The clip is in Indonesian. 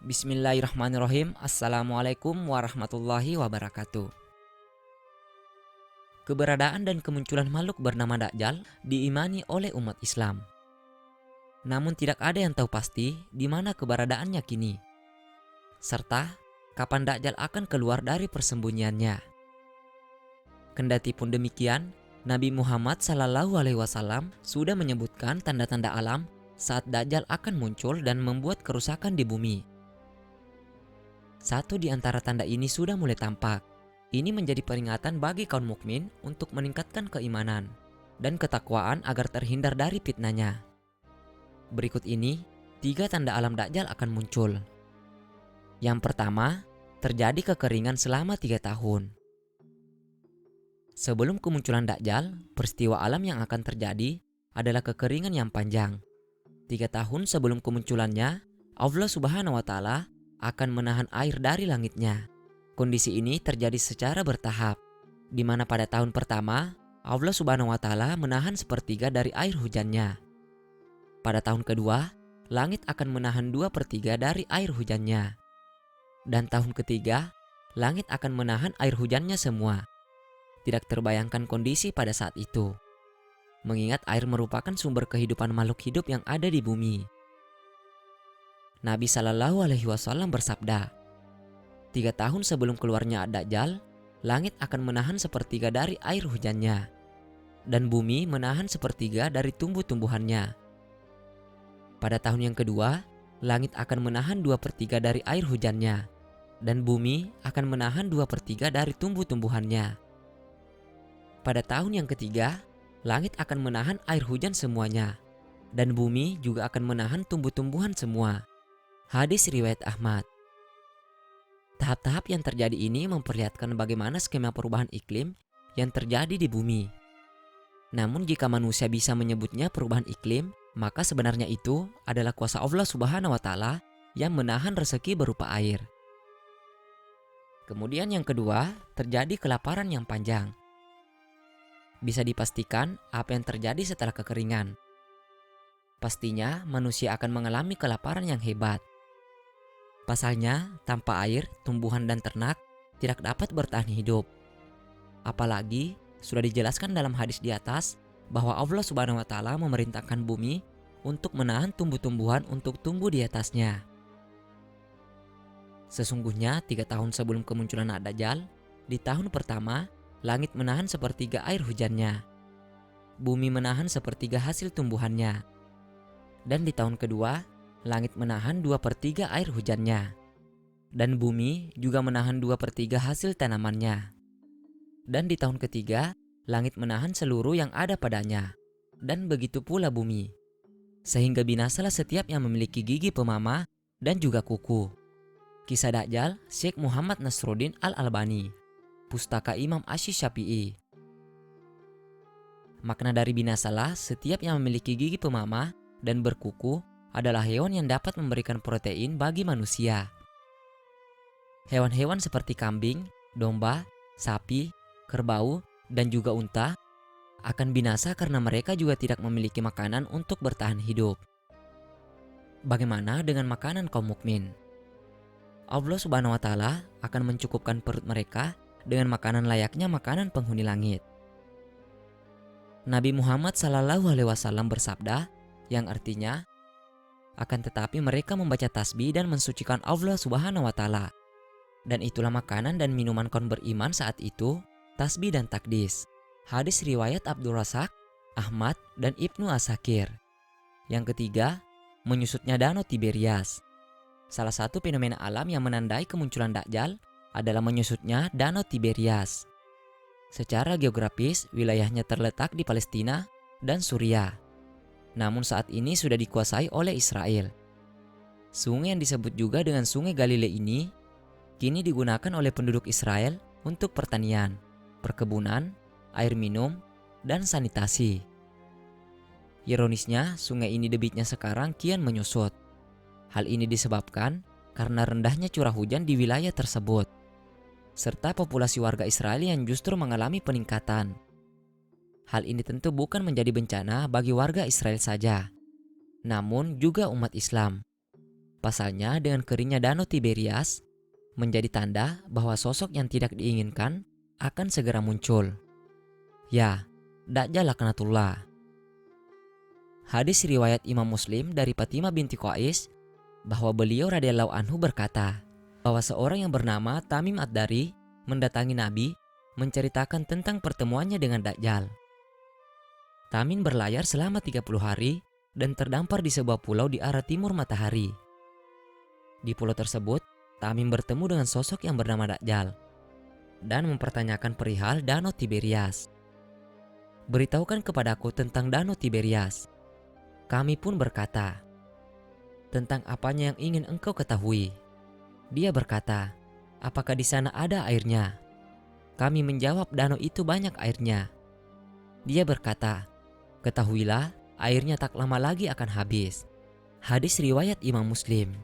Bismillahirrahmanirrahim. Assalamualaikum warahmatullahi wabarakatuh. Keberadaan dan kemunculan makhluk bernama Dajjal diimani oleh umat Islam. Namun tidak ada yang tahu pasti di mana keberadaannya kini, serta kapan Dajjal akan keluar dari persembunyiannya. Kendati pun demikian, Nabi Muhammad SAW sudah menyebutkan tanda-tanda alam saat Dajjal akan muncul dan membuat kerusakan di bumi. Satu di antara tanda ini sudah mulai tampak. Ini menjadi peringatan bagi kaum mukmin untuk meningkatkan keimanan dan ketakwaan agar terhindar dari fitnahnya. Berikut ini 3 tanda alam Dajjal akan muncul. Yang pertama, terjadi kekeringan selama 3 tahun. Sebelum kemunculan Dajjal, peristiwa alam yang akan terjadi adalah kekeringan yang panjang. 3 tahun sebelum kemunculannya, Allah Subhanahu wa Ta'ala akan menahan air dari langitnya. Kondisi ini terjadi secara bertahap, di mana pada tahun pertama Allah Subhanahu wa Ta'ala menahan sepertiga dari air hujannya. Pada tahun kedua, langit akan menahan 2/3 dari air hujannya. Dan tahun ketiga, langit akan menahan air hujannya semua. Tidak terbayangkan kondisi pada saat itu, mengingat air merupakan sumber kehidupan makhluk hidup yang ada di bumi. Nabi SAW bersabda, 3 tahun sebelum keluarnya Dajjal, langit akan menahan sepertiga dari air hujannya, dan bumi menahan sepertiga dari tumbuh-tumbuhannya. Pada tahun yang kedua, langit akan menahan 2/3 dari air hujannya, dan bumi akan menahan 2/3 dari tumbuh-tumbuhannya. Pada tahun yang ketiga, langit akan menahan air hujan semuanya, dan bumi juga akan menahan tumbuh-tumbuhan semua. Hadis riwayat Ahmad. Tahap-tahap yang terjadi ini memperlihatkan bagaimana skema perubahan iklim yang terjadi di bumi. Namun jika manusia bisa menyebutnya perubahan iklim, maka sebenarnya itu adalah kuasa Allah Subhanahu wa Ta'ala yang menahan rezeki berupa air. Kemudian yang kedua, terjadi kelaparan yang panjang. Bisa dipastikan apa yang terjadi setelah kekeringan. Pastinya manusia akan mengalami kelaparan yang hebat. Pasalnya, tanpa air, tumbuhan dan ternak tidak dapat bertahan hidup. Apalagi sudah dijelaskan dalam hadis di atas bahwa Allah Subhanahu wa Ta'ala memerintahkan bumi untuk menahan tumbuh-tumbuhan untuk tumbuh di atasnya. Sesungguhnya 3 tahun sebelum kemunculan Dajjal, di tahun pertama, langit menahan sepertiga air hujannya. Bumi menahan sepertiga hasil tumbuhannya. Dan di tahun kedua, langit menahan 2/3 air hujannya, dan bumi juga menahan 2/3 hasil tanamannya. Dan di tahun ketiga, langit menahan seluruh yang ada padanya, dan begitu pula bumi. Sehingga binasalah setiap yang memiliki gigi pemamah dan juga kuku. Kisah Dajjal, Syekh Muhammad Nasruddin Al-Albani, Pustaka Imam Asy-Syafi'i. Makna dari binasalah setiap yang memiliki gigi pemamah dan berkuku adalah hewan yang dapat memberikan protein bagi manusia. Hewan-hewan seperti kambing, domba, sapi, kerbau, dan juga unta akan binasa karena mereka juga tidak memiliki makanan untuk bertahan hidup. Bagaimana dengan makanan kaum mukmin? Allah Subhanahu wa Ta'ala akan mencukupkan perut mereka dengan makanan layaknya makanan penghuni langit. Nabi Muhammad SAW bersabda, yang artinya, akan tetapi mereka membaca tasbih dan mensucikan Allah Subhanahu wa Ta'ala. Dan itulah makanan dan minuman kaum beriman saat itu, tasbih dan takdis. Hadis riwayat Abdul Razak, Ahmad, dan Ibnu Asakir. Yang ketiga, menyusutnya Danau Tiberias. Salah satu fenomena alam yang menandai kemunculan Dajjal adalah menyusutnya Danau Tiberias. Secara geografis, wilayahnya terletak di Palestina dan Suriah. Namun saat ini sudah dikuasai oleh Israel. Sungai yang disebut juga dengan Sungai Galilea ini kini digunakan oleh penduduk Israel untuk pertanian, perkebunan, air minum, dan sanitasi. Ironisnya, sungai ini debitnya sekarang kian menyusut. Hal ini disebabkan karena rendahnya curah hujan di wilayah tersebut, serta populasi warga Israel yang justru mengalami peningkatan. Hal ini tentu bukan menjadi bencana bagi warga Israel saja, namun juga umat Islam. Pasalnya dengan keringnya Danau Tiberias menjadi tanda bahwa sosok yang tidak diinginkan akan segera muncul. Ya, Dajjal laknatullah. Hadis riwayat Imam Muslim dari Fatimah binti Qais bahwa beliau radhiyallahu anhu berkata bahwa seorang yang bernama Tamim Ad-Dari mendatangi Nabi menceritakan tentang pertemuannya dengan Dajjal. Tamim berlayar selama 30 hari dan terdampar di sebuah pulau di arah timur matahari. Di pulau tersebut, Tamim bertemu dengan sosok yang bernama Dajjal dan mempertanyakan perihal Danau Tiberias. Beritahukan kepadaku tentang Danau Tiberias. Kami pun berkata, tentang apanya yang ingin engkau ketahui? Dia berkata, apakah di sana ada airnya? Kami menjawab, danau itu banyak airnya. Dia berkata, ketahuilah airnya tak lama lagi akan habis. Hadis riwayat Imam Muslim.